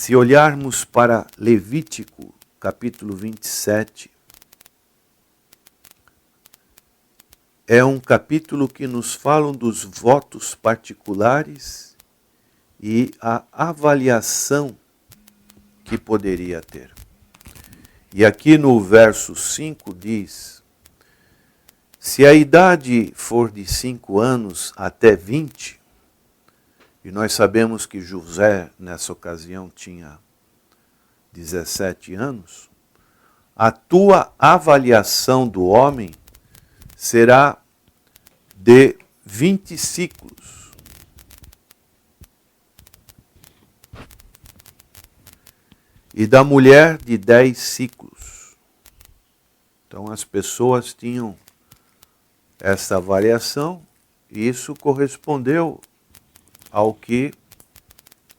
Se olharmos para Levítico, capítulo 27, é um capítulo que nos fala dos votos particulares e a avaliação que poderia ter. E aqui no verso 5 diz: se a idade for de 5 anos até 20, e nós sabemos que José, nessa ocasião, tinha 17 anos, a tua avaliação do homem será de 20 ciclos. E da mulher de 10 ciclos. Então as pessoas tinham essa avaliação e isso correspondeu ao que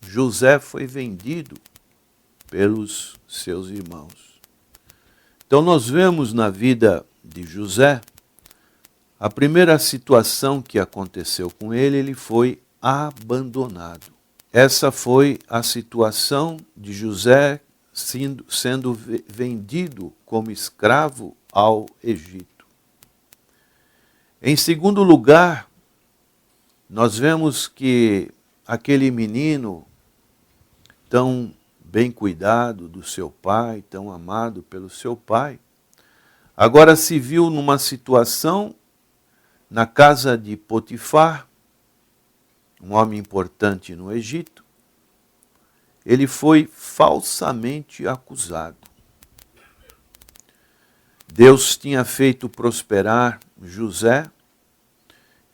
José foi vendido pelos seus irmãos. Então nós vemos na vida de José, a primeira situação que aconteceu com ele, ele foi abandonado. Essa foi a situação de José sendo vendido como escravo ao Egito. Em segundo lugar, nós vemos que aquele menino tão bem cuidado do seu pai, tão amado pelo seu pai, agora se viu numa situação na casa de Potifar, um homem importante no Egito. Ele foi falsamente acusado. Deus tinha feito prosperar José.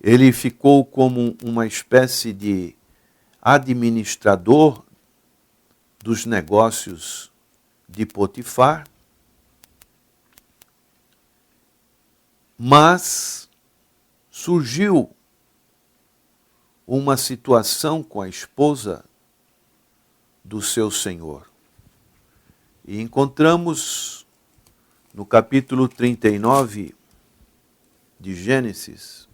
Ele ficou como uma espécie de administrador dos negócios de Potifar. Mas surgiu uma situação com a esposa do seu senhor. E encontramos no capítulo 39 de Gênesis,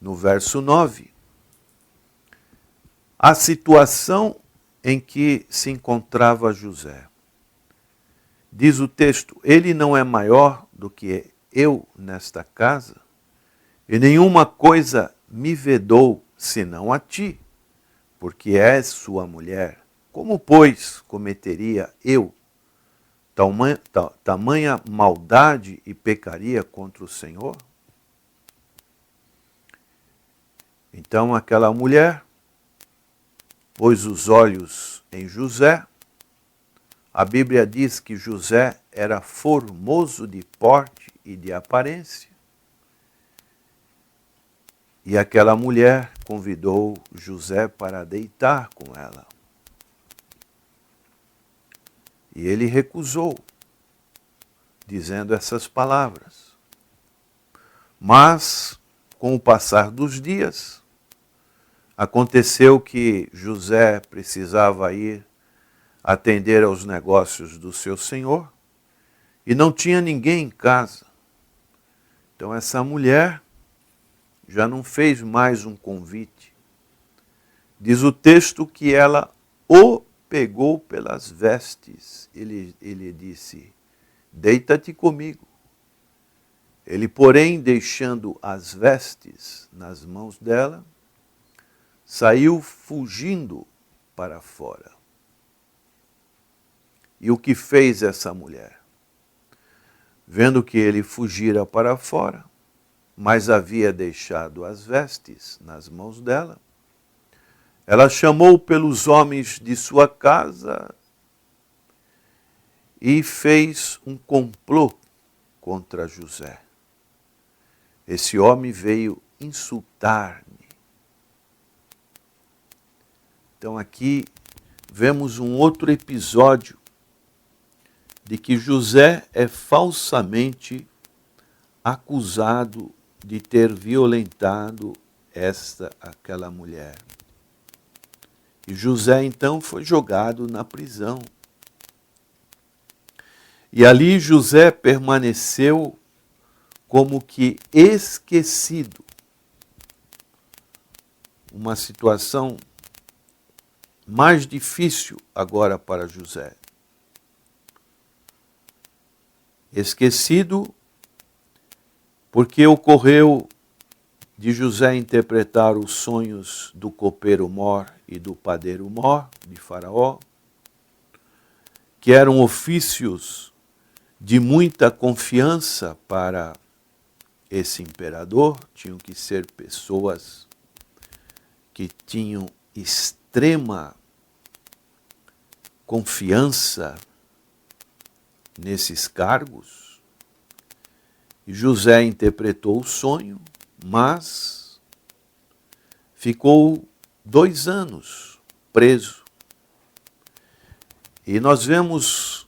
no verso 9, a situação em que se encontrava José. Diz o texto: ele não é maior do que eu nesta casa, e nenhuma coisa me vedou senão a ti, porque és sua mulher. Como, pois, cometeria eu tamanha maldade e pecaria contra o Senhor? Então aquela mulher pôs os olhos em José. A Bíblia diz que José era formoso de porte e de aparência. E aquela mulher convidou José para deitar com ela. E ele recusou, dizendo essas palavras. Mas, com o passar dos dias, aconteceu que José precisava ir atender aos negócios do seu senhor e não tinha ninguém em casa. Então essa mulher já não fez mais um convite. Diz o texto que ela o pegou pelas vestes. Ele disse: deita-te comigo. Ele, porém, deixando as vestes nas mãos dela, saiu fugindo para fora. E o que fez essa mulher? Vendo que ele fugira para fora, mas havia deixado as vestes nas mãos dela, ela chamou pelos homens de sua casa e fez um complô contra José. Esse homem veio insultar-me. Então aqui vemos um outro episódio de que José é falsamente acusado de ter violentado aquela mulher. E José então foi jogado na prisão. E ali José permaneceu como que esquecido. Uma situação mais difícil agora para José. Esquecido, porque ocorreu de José interpretar os sonhos do copeiro Mor e do padeiro Mor, de Faraó, que eram ofícios de muita confiança para esse imperador, tinham que ser pessoas que tinham extrema confiança nesses cargos. E José interpretou o sonho, mas ficou 2 anos preso. E nós vemos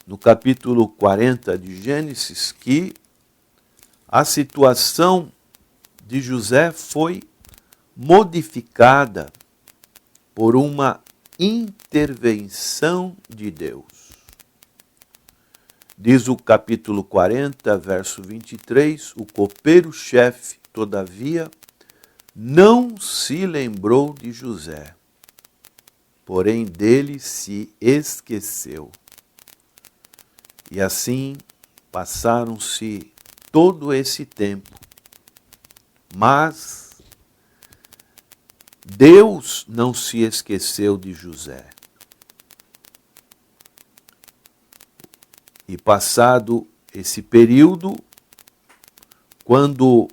no capítulo 40 de Gênesis que a situação de José foi modificada por uma intervenção de Deus. Diz o capítulo 40, verso 23, o copeiro-chefe, todavia, não se lembrou de José, porém dele se esqueceu. E assim passaram-se todo esse tempo. Mas Deus não se esqueceu de José. E passado esse período, quando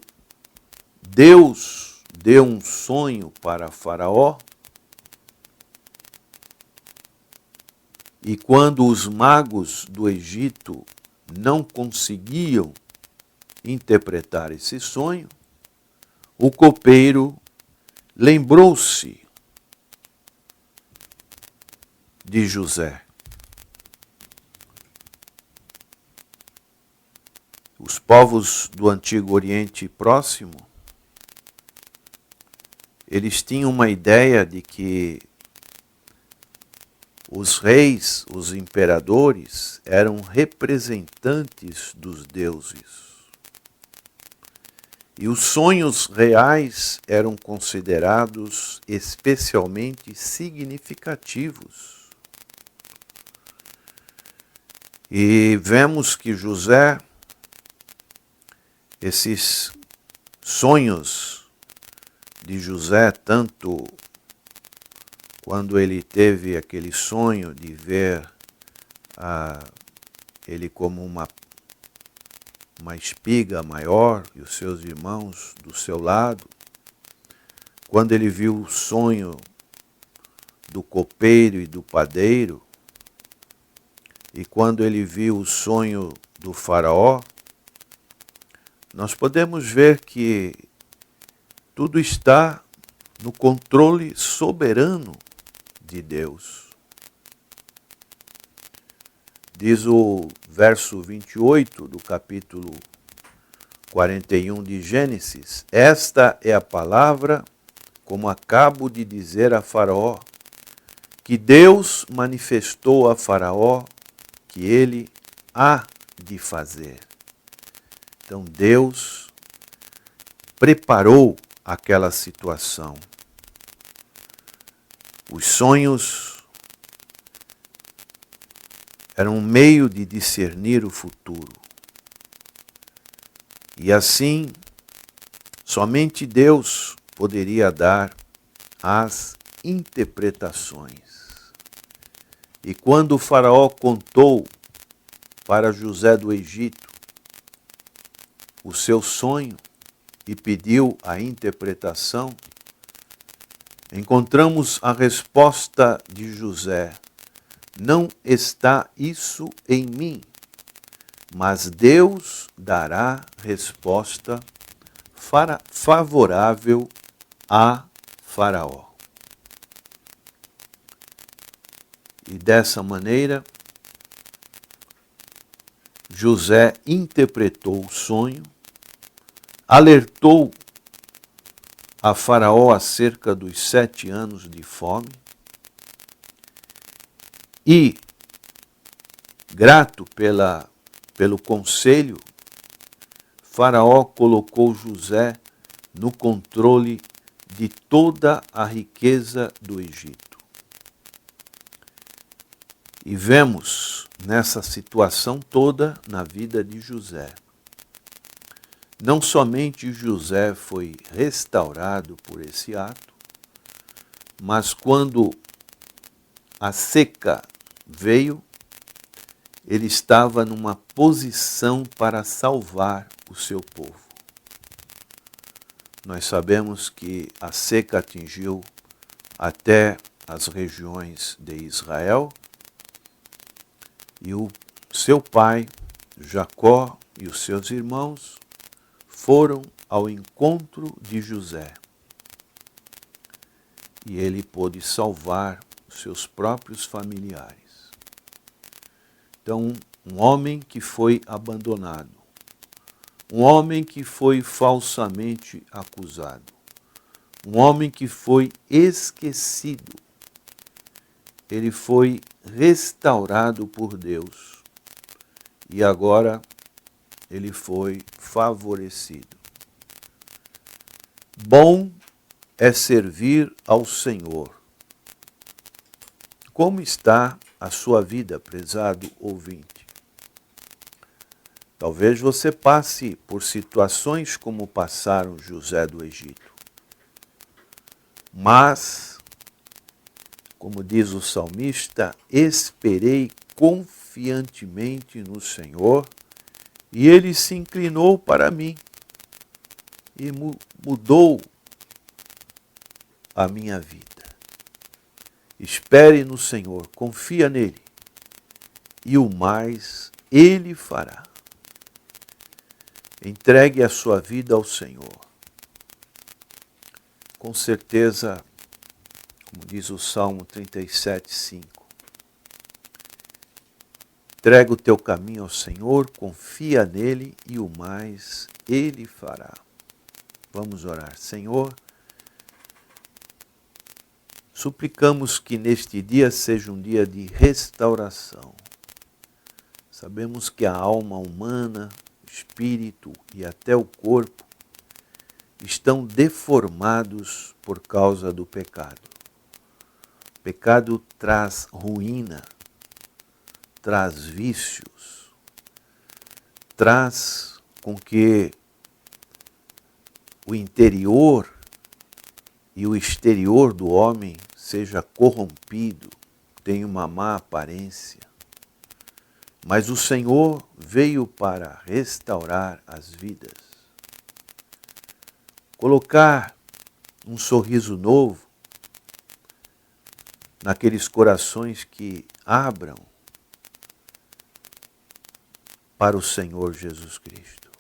Deus deu um sonho para Faraó, e quando os magos do Egito não conseguiam interpretar esse sonho, o copeiro lembrou-se de José. Os povos do Antigo Oriente Próximo, eles tinham uma ideia de que os reis, os imperadores, eram representantes dos deuses. E os sonhos reais eram considerados especialmente significativos. E vemos que José, esses sonhos de José, tanto quando ele teve aquele sonho de ver ele como uma espiga maior e os seus irmãos do seu lado, quando ele viu o sonho do copeiro e do padeiro, e quando ele viu o sonho do faraó, nós podemos ver que tudo está no controle soberano de Deus. Diz o verso 28 do capítulo 41 de Gênesis: esta é a palavra, como acabo de dizer a Faraó, que Deus manifestou a Faraó que ele há de fazer. Então Deus preparou aquela situação. Os sonhos era um meio de discernir o futuro. E assim, somente Deus poderia dar as interpretações. E quando o faraó contou para José do Egito o seu sonho e pediu a interpretação, encontramos a resposta de José: não está isso em mim, mas Deus dará resposta favorável a Faraó. E dessa maneira, José interpretou o sonho, alertou a Faraó acerca dos 7 anos de fome, e, grato pelo conselho, Faraó colocou José no controle de toda a riqueza do Egito. E vemos nessa situação toda na vida de José. Não somente José foi restaurado por esse ato, mas quando a seca veio, ele estava numa posição para salvar o seu povo. Nós sabemos que a seca atingiu até as regiões de Israel e o seu pai, Jacó, e os seus irmãos foram ao encontro de José. E ele pôde salvar os seus próprios familiares. Então, um homem que foi abandonado, um homem que foi falsamente acusado, um homem que foi esquecido, ele foi restaurado por Deus e agora ele foi favorecido. Bom é servir ao Senhor. Como está a sua vida, prezado ouvinte? Talvez você passe por situações como passaram José do Egito. Mas, como diz o salmista, esperei confiantemente no Senhor e ele se inclinou para mim e mudou a minha vida. Espere no Senhor, confia nele e o mais ele fará. Entregue a sua vida ao Senhor. Com certeza, como diz o Salmo 37:5, entrega o teu caminho ao Senhor, confia nele e o mais ele fará. Vamos orar. Senhor, suplicamos que neste dia seja um dia de restauração. Sabemos que a alma humana, espírito e até o corpo estão deformados por causa do pecado. O pecado traz ruína, traz vícios, traz com que o interior e o exterior do homem seja corrompido, tenha uma má aparência. Mas o Senhor veio para restaurar as vidas, colocar um sorriso novo naqueles corações que abram para o Senhor Jesus Cristo.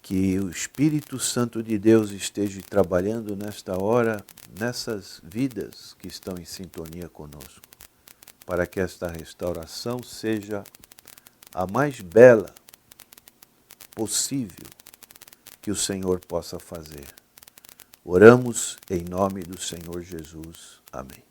Que o Espírito Santo de Deus esteja trabalhando nesta hora, nessas vidas que estão em sintonia conosco, para que esta restauração seja a mais bela possível que o Senhor possa fazer. Oramos em nome do Senhor Jesus. Amém.